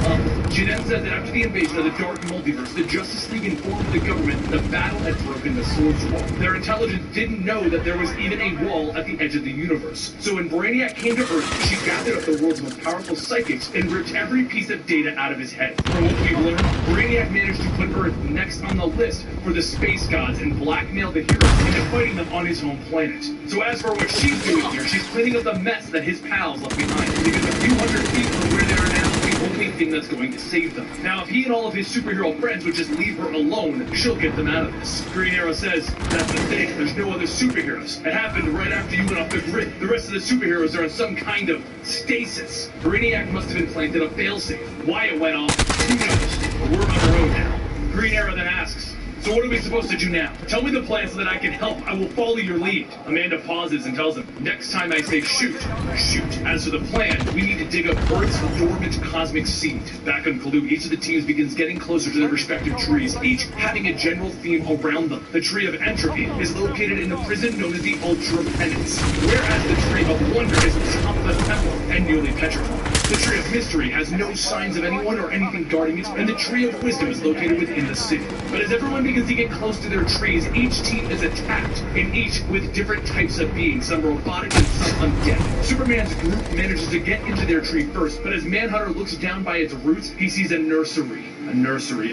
She then said that after the invasion of the Dark Multiverse, the Justice League informed the government the battle had broken the Source Wall. Their intelligence didn't know that there was even a wall at the edge of the universe. So when Brainiac came to Earth, she gathered up the world's most powerful psychics and ripped every piece of data out of his head. From what we've learned, Brainiac managed to put Earth next on the list for the space gods and blackmail the heroes into fighting them on his home planet. So as for what she's doing here, she's cleaning up the mess that his pals left behind, because a few hundred feet from where they are now, the only thing that's going to save them. Now, if he and all of his superhero friends would just leave her alone, she'll get them out of this. Green Arrow says, that's the thing, there's no other superheroes. It happened right after you went off the grid. The rest of the superheroes are in some kind of stasis. Brainiac must have implanted a failsafe. Why it went off, who knows? But we're on our own now. Green Arrow then asks, so what are we supposed to do now? Tell me the plan so that I can help. I will follow your lead. Amanda pauses and tells him, next time I say shoot, shoot. As for the plan, we need to dig up Earth's dormant cosmic seed. Back on Kalu, each of the teams begins getting closer to their respective trees, each having a general theme around them. The Tree of Entropy is located in the prison known as the Ultra Penance, whereas the Tree of Wonder is atop the temple and nearly petrified. The Tree of Mystery has no signs of anyone or anything guarding it, and the Tree of Wisdom is located within the city. But as everyone begins to get close to their trees, each team is attacked, and each with different types of beings, some robotic and some undead. Superman's group manages to get into their tree first, but as Manhunter looks down by its roots, he sees a nursery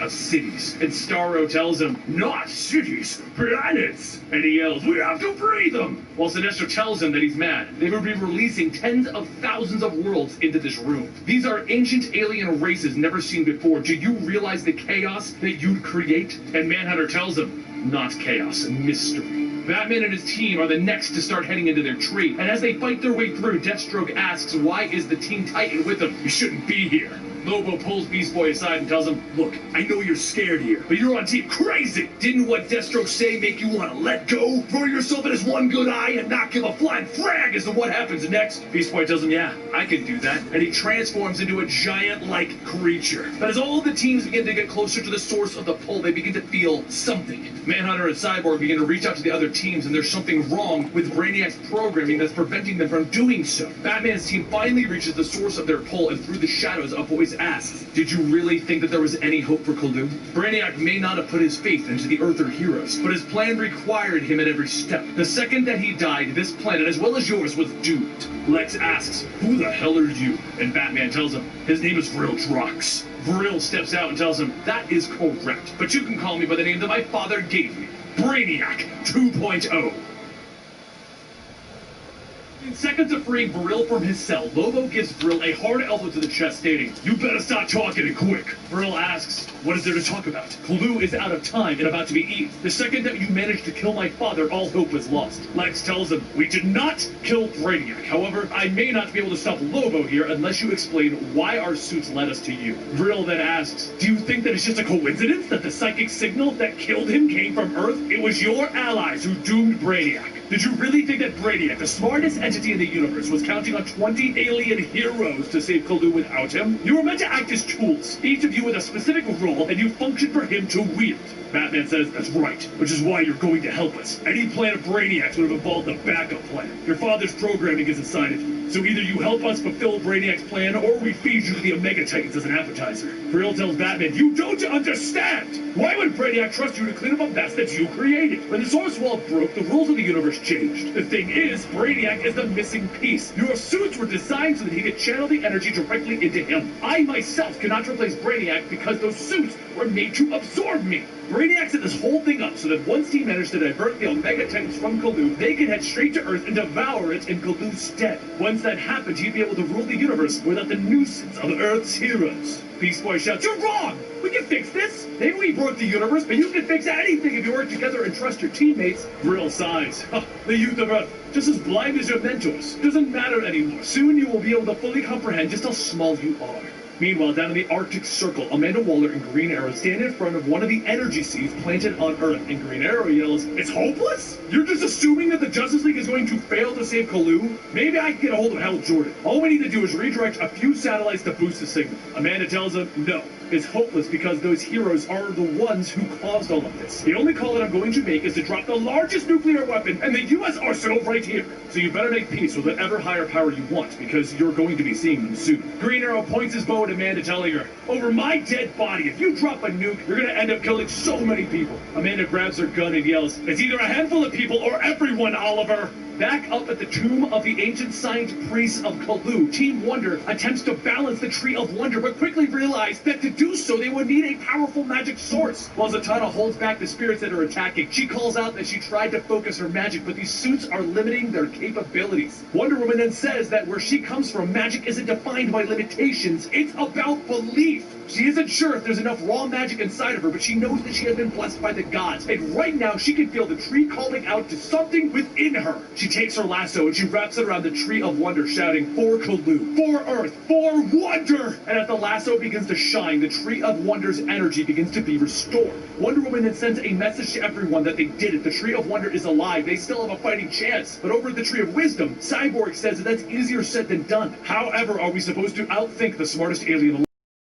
of cities. And Starro tells him, not cities, planets! And he yells, we have to free them! While Sinestro tells him that he's mad. They will be releasing tens of thousands of worlds into this room. These are ancient alien races never seen before. Do you realize the chaos that you'd create? And Manhunter tells him, not chaos, mystery. Batman and his team are the next to start heading into their tree, and as they fight their way through, Deathstroke asks, why is the Teen Titan with them? You shouldn't be here. Lobo pulls Beast Boy aside and tells him, look, I know you're scared here, but you're on Team Crazy! Didn't what Deathstroke say make you want to let go? Throw yourself in his one good eye and not give a flying frag as to what happens next? Beast Boy tells him, yeah, I can do that. And he transforms into a giant-like creature. But as all of the teams begin to get closer to the source of the pull, they begin to feel something. Manhunter and Cyborg begin to reach out to the other teams, and there's something wrong with Brainiac's programming that's preventing them from doing so. Batman's team finally reaches the source of their pull, and through the shadows, a voice asks, did you really think that there was any hope for Kalu? Brainiac may not have put his faith into the Earther heroes, but his plan required him at every step. The second that he died, this planet, as well as yours, was doomed. Lex asks, who the hell are you? And Batman tells him, his name is Vril Drox. Vril steps out and tells him, that is correct, but you can call me by the name that my father gave me, Brainiac 2.0. In seconds of freeing Vril from his cell, Lobo gives Vril a hard elbow to the chest, stating, you better stop talking and quick. Vril asks, what is there to talk about? Kalu is out of time and about to be eaten. The second that you managed to kill my father, all hope was lost. Lex tells him, we did not kill Brainiac. However, I may not be able to stop Lobo here unless you explain why our suits led us to you. Vril then asks, do you think that it's just a coincidence that the psychic signal that killed him came from Earth? It was your allies who doomed Brainiac. Did you really think that Brainiac, the smartest entity in the universe, was counting on 20 alien heroes to save Kalu without him? You were meant to act as tools, each of you with a specific role, and you functioned for him to wield. Batman says, that's right, which is why you're going to help us. Any plan of Brainiac's would have involved a backup plan. Your father's programming is inside of you. So either you help us fulfill Brainiac's plan, or we feed you to the Omega Titans as an appetizer. Vril tells Batman, you don't understand! Why would Brainiac trust you to clean up a mess that you created? When the Source Wall broke, the rules of the universe changed. The thing is, Brainiac is the missing piece. Your suits were designed so that he could channel the energy directly into him. I myself cannot replace Brainiac because those suits were made to absorb me. Brainiac set this whole thing up so that once he managed to divert the Omega Titans from Kalu, they could head straight to Earth and devour it in Kalu's stead. Once that happened, he'd be able to rule the universe without the nuisance of Earth's heroes. Beast Boy shouts, you're wrong! We can fix this! Maybe we broke the universe, but you can fix anything if you work together and trust your teammates. Vril sighs. The youth of Earth, just as blind as your mentors. Doesn't matter anymore. Soon you will be able to fully comprehend just how small you are. Meanwhile, down in the Arctic Circle, Amanda Waller and Green Arrow stand in front of one of the energy seeds planted on Earth, and Green Arrow yells, it's hopeless? You're just assuming that the Justice League is going to fail to save Kalu? Maybe I can get a hold of Hal Jordan. All we need to do is redirect a few satellites to boost the signal. Amanda tells him, no. is hopeless because those heroes are the ones who caused all of this. The only call that I'm going to make is to drop the largest nuclear weapon in the U.S. arsenal right here. So you better make peace with whatever higher power you want, because you're going to be seeing them soon. Green Arrow points his bow at Amanda, telling her, over my dead body, if you drop a nuke, you're going to end up killing so many people. Amanda grabs her gun and yells, it's either a handful of people or everyone, Oliver. Back up at the tomb of the ancient science priests of Cthulhu, Team Wonder attempts to balance the Tree of Wonder, but quickly realize that to do so, they would need a powerful magic source. While Zatanna holds back the spirits that are attacking, she calls out that she tried to focus her magic, but these suits are limiting their capabilities. Wonder Woman then says that where she comes from, magic isn't defined by limitations, it's about belief. She isn't sure if there's enough raw magic inside of her, but she knows that she has been blessed by the gods. And right now, she can feel the tree calling out to something within her. She takes her lasso and she wraps it around the Tree of Wonder, shouting, for Cthulhu, for Earth, for Wonder! And as the lasso begins to shine, the Tree of Wonder's energy begins to be restored. Wonder Woman then sends a message to everyone that they did it. The Tree of Wonder is alive. They still have a fighting chance. But over at the Tree of Wisdom, Cyborg says that that's easier said than done. However, are we supposed to outthink the smartest alien alive?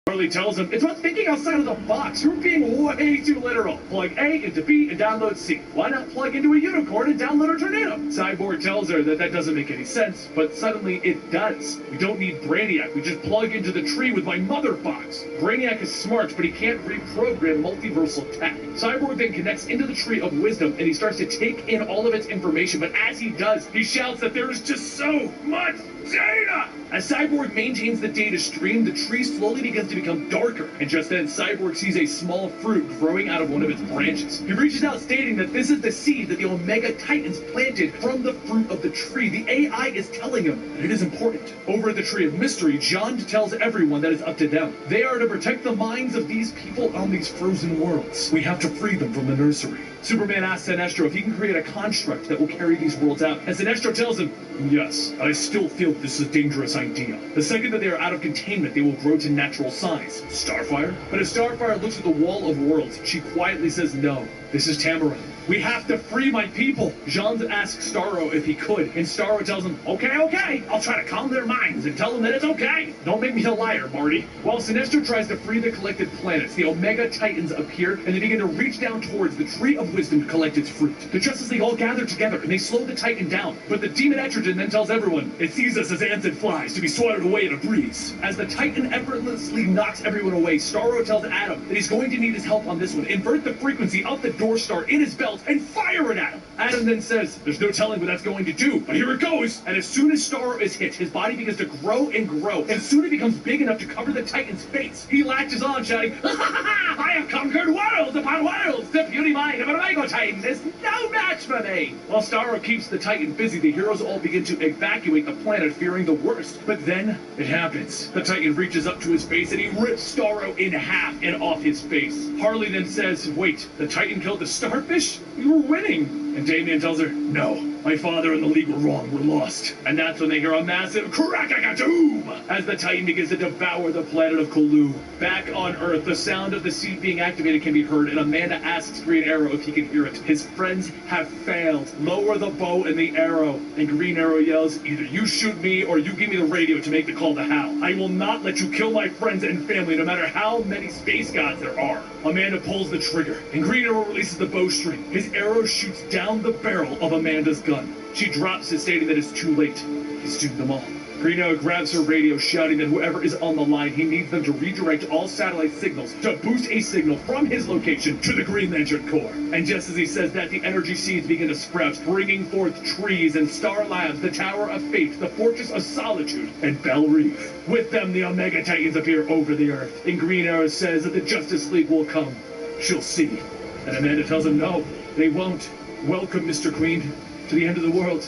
Charlie tells him, it's about thinking outside of the box. You're being way too literal. Plug A into B and download C. Why not plug into a unicorn and download a tornado? Cyborg tells her that that doesn't make any sense, but suddenly it does. We don't need Brainiac. We just plug into the tree with my mother box. Brainiac is smart, but he can't reprogram multiversal tech. Cyborg then connects into the Tree of Wisdom, and he starts to take in all of its information, but as he does, he shouts that there is just so much data! As Cyborg maintains the data stream, the tree slowly begins to become darker, and just then Cyborg sees a small fruit growing out of one of its branches. He reaches out stating that this is the seed that the Omega Titans planted from the fruit of the tree. The AI is telling him that it is important. Over at the Tree of Mystery, John tells everyone that it's up to them. They are to protect the minds of these people on these frozen worlds. We have to free them from the nursery. Superman asks Sinestro if he can create a construct that will carry these worlds out, and Sinestro tells him, yes, I still feel this is a dangerous idea. The second that they are out of containment, they will grow to natural size. Starfire? But as Starfire looks at the Wall of Worlds, she quietly says, no, this is Tamara. We have to free my people. Jean asks Starro if he could, and Starro tells him, okay, I'll try to calm their minds and tell them that it's okay. Don't make me a liar, Marty. While Sinestro tries to free the collected planets, the Omega Titans appear, and they begin to reach down towards the Tree of Wisdom to collect its fruit. The Justice League all gather together, and they slow the Titan down, but the Demon Etrogen then tells everyone it sees us as ants and flies to be swatted away in a breeze. As the Titan effortlessly knocks everyone away, Starro tells Adam that he's going to need his help on this one. Invert the frequency of the Door Star in his belt and fire it at him. Adam then says, there's no telling what that's going to do, but here it goes. And as soon as Starro is hit, his body begins to grow and grow, and soon it becomes big enough to cover the Titan's face. He latches on, shouting, ha ha ha! I have conquered worlds upon worlds! The puny mind of an Omega Titan is no match for me! While Starro keeps the Titan busy, the heroes all begin to evacuate the planet, fearing the worst. But then, it happens. The Titan reaches up to his face, and he rips Starro in half and off his face. Harley then says, wait, the Titan killed the starfish? You were winning! And Damian tells her, no, my father and the League were wrong, we're lost. And that's when they hear a massive crack-a-doom as the Titan begins to devour the planet of Cthulhu. Back on Earth, the sound of the seed being activated can be heard, and Amanda asks Green Arrow if he can hear it. His friends have failed. Lower the bow and the arrow. And Green Arrow yells, either you shoot me or you give me the radio to make the call to Hal. I will not let you kill my friends and family, no matter how many space gods there are. Amanda pulls the trigger, and Green Arrow releases the bowstring. His arrow shoots down the barrel of Amanda's gun. She drops it, stating that it's too late. He's doomed them all. Green Arrow grabs her radio, shouting that whoever is on the line, he needs them to redirect all satellite signals to boost a signal from his location to the Green Lantern Corps. And just as he says that, the energy seeds begin to sprout, bringing forth trees and Star Labs, the Tower of Fate, the Fortress of Solitude, and Belle Reef. With them, the Omega Titans appear over the Earth, and Green Arrow says that the Justice League will come. She'll see. And Amanda tells him, no, they won't. Welcome, Mr. Queen, to the end of the world.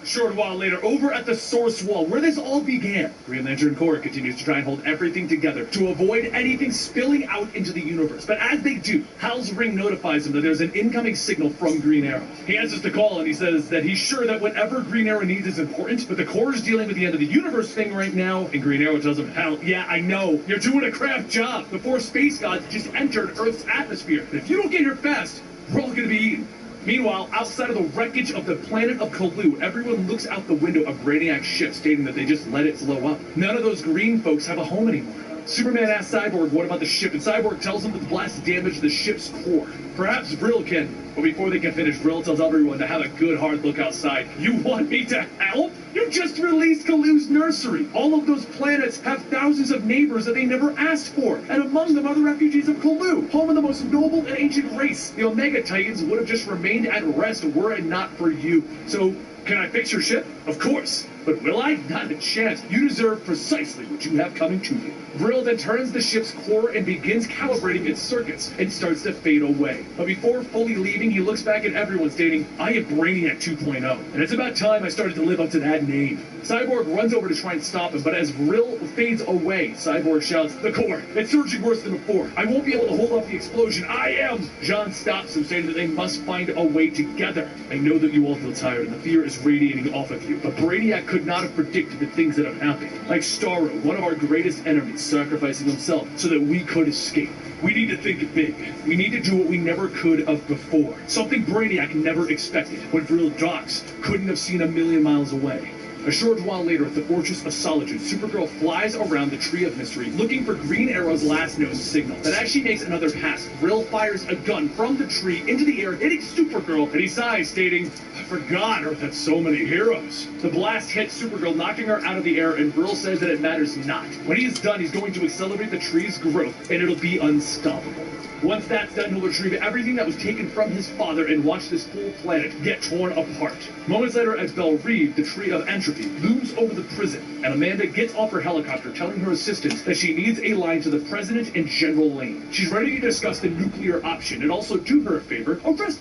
A short while later, over at the Source Wall, where this all began, Green Lantern Corps continues to try and hold everything together to avoid anything spilling out into the universe. But as they do, Hal's ring notifies him that there's an incoming signal from Green Arrow. He answers the call and he says that he's sure that whatever Green Arrow needs is important, but the Corps is dealing with the end of the universe thing right now. And Green Arrow tells him, Hal, yeah, I know, you're doing a crap job. The 4 space gods just entered Earth's atmosphere. And if you don't get here fast, we're all gonna be eaten. Meanwhile, outside of the wreckage of the planet of Kalu, everyone looks out the window of Brainiac's ship, stating that they just let it blow up. None of those green folks have a home anymore. Superman asks Cyborg what about the ship, and Cyborg tells him that the blast damaged the ship's core. Perhaps Vril can, but before they can finish, Vril tells everyone to have a good hard look outside. You want me to help? You just released Kalu's nursery. All of those planets have thousands of neighbors that they never asked for, and among them are the refugees of Kalu, home of the most noble and ancient race. The Omega Titans would have just remained at rest were it not for you. So, can I fix your ship? Of course. But will I? Not a chance. You deserve precisely what you have coming to you. Vril then turns the ship's core and begins calibrating its circuits and starts to fade away. But before fully leaving, he looks back at everyone stating, I am Brainiac 2.0, and it's about time I started to live up to that name. Cyborg runs over to try and stop him, but as Vril fades away, Cyborg shouts, the core, it's surging worse than before. I won't be able to hold off the explosion. I am! John stops him, saying that they must find a way together. I know that you all feel tired, and the fear is radiating off of you, but Brainiac could not have predicted the things that have happened. Like Starro, one of our greatest enemies, sacrificing himself so that we could escape. We need to think big. We need to do what we never could of before. Something Brainiac never expected. When Vril docks, couldn't have seen a million miles away. A short while later, at the Fortress of Solitude, Supergirl flies around the Tree of Mystery, looking for Green Arrow's last known signal. But as she makes another pass, Vril fires a gun from the tree into the air, hitting Supergirl, and he sighs, stating, I forgot Earth had so many heroes. The blast hits Supergirl, knocking her out of the air, and Vril says that it matters not. When he is done, he's going to accelerate the tree's growth, and it'll be unstoppable. Once that's done, he'll retrieve everything that was taken from his father and watch this whole planet get torn apart. Moments later, as Belle Reve, the Tree of Entropy, looms over the prison, and Amanda gets off her helicopter, telling her assistants that she needs a line to the President and General Lane. She's ready to discuss the nuclear option, and also, do her a favor, arrest...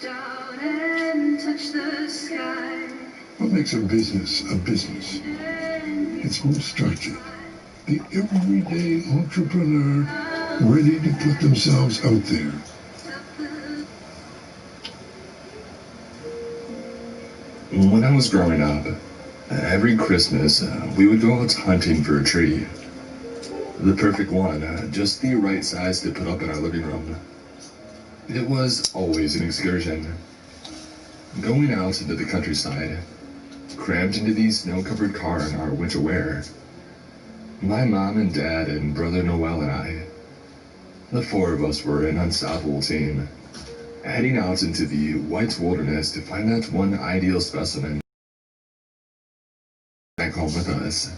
Down and touch the sky. What makes a business a business? It's more structured. The everyday entrepreneur ready to put themselves out there. When I was growing up, every Christmas, we would go out hunting for a tree. The perfect one, just the right size to put up in our living room. It was always an excursion. Going out into the countryside, crammed into the snow-covered car in our winter wear. My mom and dad and brother Noel and I, the four of us were an unstoppable team, heading out into the white wilderness to find that one ideal specimen back home with us,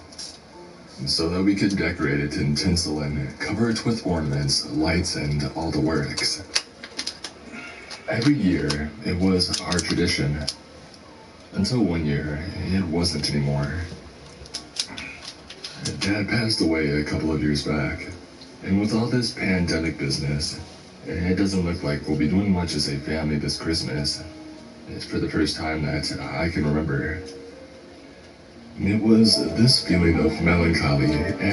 so that we could decorate it in tinsel and cover it with ornaments, lights, and all the works. Every year, it was our tradition, until one year, it wasn't anymore. Dad passed away a couple of years back, and with all this pandemic business, it doesn't look like we'll be doing much as a family this Christmas. It's for the first time that I can remember. It was this feeling of melancholy and